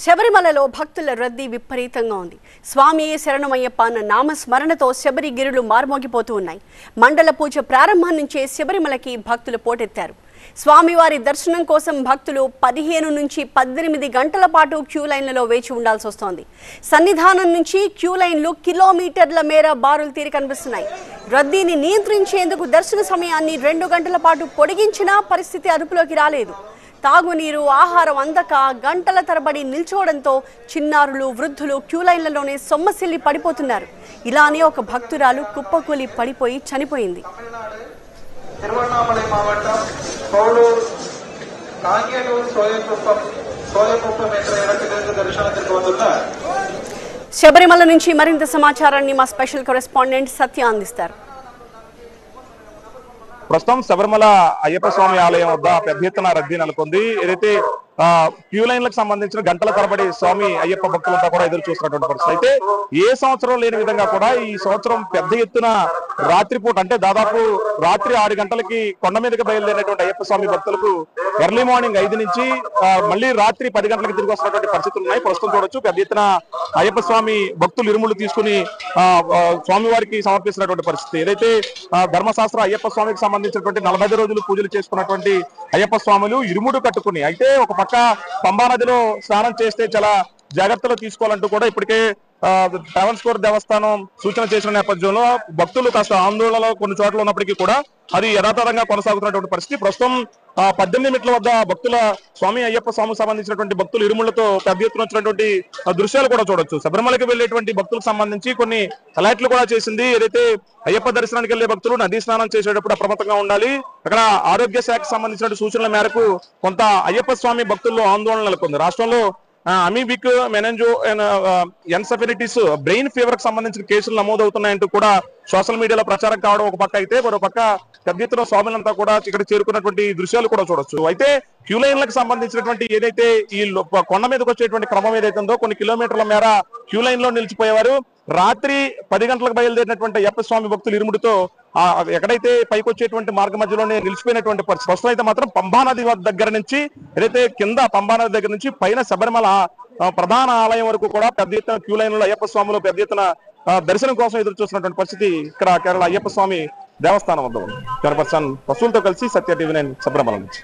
శబరిమలలో భక్తుల రద్దీ విపరీతంగా ఉంది. స్వామియే శరణమయ్యప్ప అన్న నామస్మరణతో శబరిగిరులు మార్మోగిపోతూ ఉన్నాయి. మండల పూజ ప్రారంభం నుంచే శబరిమలకి భక్తులు పోటెత్తారు. స్వామివారి దర్శనం కోసం భక్తులు 15 నుంచి 18 గంటల పాటు క్యూ లైన్లలో వేచి ఉండాల్సి వస్తోంది. సన్నిధానం నుంచి క్యూ లైన్లు కిలోమీటర్ల మేర బారులు తీరి కనిపిస్తున్నాయి. రద్దీని నియంత్రించేందుకు దర్శన సమయాన్ని 2 గంటల పాటు పొడిగించినా పరిస్థితి అదుపులోకి రాలేదు. తాగునీరు, ఆహారం అందక గంటల తరబడి నిల్చోవడంతో చిన్నారులు, వృద్ధులు క్యూ లైన్లలోనే సొమ్మసిల్లి పడిపోతున్నారు. ఇలానే ఒక భక్తురాలు కుప్పకూలి పడిపోయి చనిపోయింది. శబరిమల నుంచి మరింత సమాచారాన్ని మా స్పెషల్ కరెస్పాండెంట్ సత్య అందిస్తారు. ప్రస్తుతం శబరిమల అయ్యప్ప స్వామి ఆలయం వద్ద పెద్ద ఎత్తున రద్దీ నెలకొంది. ఏదైతే క్యూ లైన్లకు సంబంధించిన గంటల తరబడి స్వామి అయ్యప్ప భక్తులంతా కూడా ఎదురు చూస్తున్నటువంటి పరిస్థితి. అయితే ఏ సంవత్సరం లేని విధంగా కూడా ఈ సంవత్సరం పెద్ద ఎత్తున రాత్రిపూట, అంటే దాదాపు రాత్రి 6 గంటలకి కొండ మీదకి బయలుదేరినటువంటి అయ్యప్ప స్వామి భక్తులకు ఎర్లీ మార్నింగ్ 5 నుంచి మళ్ళీ రాత్రి 10 గంటలకు తిరిగి వస్తున్నటువంటి పరిస్థితులు ఉన్నాయి. ప్రస్తుతం చూడొచ్చు పెద్ద ఎత్తున అయ్యప్ప స్వామి భక్తులు ఇరుములు తీసుకుని స్వామివారికి సమర్పిస్తున్నటువంటి పరిస్థితి. ఏదైతే ధర్మశాస్త్ర అయ్యప్ప స్వామికి సంబంధించినటువంటి 45 రోజులు పూజలు చేసుకున్నటువంటి అయ్యప్ప స్వాములు ఇరుముడు కట్టుకుని, అయితే ఒక పక్క పంబా నదిలో స్నానం చేస్తే చాలా జాగ్రత్తలు తీసుకోవాలంటూ కూడా ఇప్పటికే ట్రావెల్స్కోర్ దేవస్థానం సూచన చేసిన నేపథ్యంలో భక్తులు కాస్త ఆందోళనలో కొన్ని చోట్ల ఉన్నప్పటికీ కూడా అది యథాతథంగా కొనసాగుతున్నటువంటి పరిస్థితి. ప్రస్తుతం 18 మెట్ల వద్ద భక్తుల స్వామి అయ్యప్ప స్వామికి సంబంధించినటువంటి భక్తులు ఇరుములతో పెద్ద ఎత్తున వచ్చినటువంటి దృశ్యాలు కూడా చూడొచ్చు. శబరిమలకి వెళ్లేటువంటి భక్తులకు సంబంధించి కొన్ని అలర్ట్లు కూడా చేసింది. ఏదైతే అయ్యప్ప దర్శనానికి వెళ్లే భక్తులు నదీ స్నానం చేసేటప్పుడు అప్రమత్తంగా ఉండాలి. అక్కడ ఆరోగ్య శాఖకు సంబంధించిన సూచనల మేరకు కొంత అయ్యప్ప స్వామి భక్తుల్లో ఆందోళన నెలకొంది. రాష్ట్రంలో అమీబిక్, మెనెంజో ఎన్సెఫెలిటిస్, బ్రెయిన్ ఫీవర్ కి సంబంధించిన కేసులు నమోదవుతున్నాయంటూ కూడా సోషల్ మీడియాలో ప్రచారం కావడం ఒక పక్క అయితే, మరో పక్క పెద్ద ఎత్తున స్వాములంతా కూడా ఇక్కడ చేరుకున్నటువంటి దృశ్యాలు కూడా చూడొచ్చు. అయితే క్యూ లైన్లకు సంబంధించినటువంటి ఏదైతే ఈ కొండ మీదకి వచ్చేటువంటి క్రమం ఏదైతే ఉందో కొన్ని కిలోమీటర్ల మేర క్యూ లైన్ లో నిలిచిపోయేవారు. రాత్రి 10 గంటలకు బయలుదేరినటువంటి అయ్యప్ప స్వామి భక్తులు ఇరుముడితో ఎక్కడైతే పైకి వచ్చేటువంటి మార్గ మధ్యలోనే నిలిచిపోయినటువంటి పరిస్థితి. ప్రస్తుతం అయితే మాత్రం పంబా నది దగ్గర నుంచి, ఏదైతే కింద పంబా నది దగ్గర నుంచి పైన శబరిమల ప్రధాన ఆలయం వరకు కూడా పెద్ద ఎత్తున క్యూ లైన్ లో అయ్యప్ప స్వాములు పెద్ద ఎత్తున దర్శనం కోసం ఎదురు చూస్తున్నటువంటి పరిస్థితి ఇక్కడ కేరళ అయ్యప్ప స్వామి దేవస్థానం వద్ద ఉంది. పర్సన్ పశువులతో కలిసి సత్య TV9 శబరిమల నుంచి.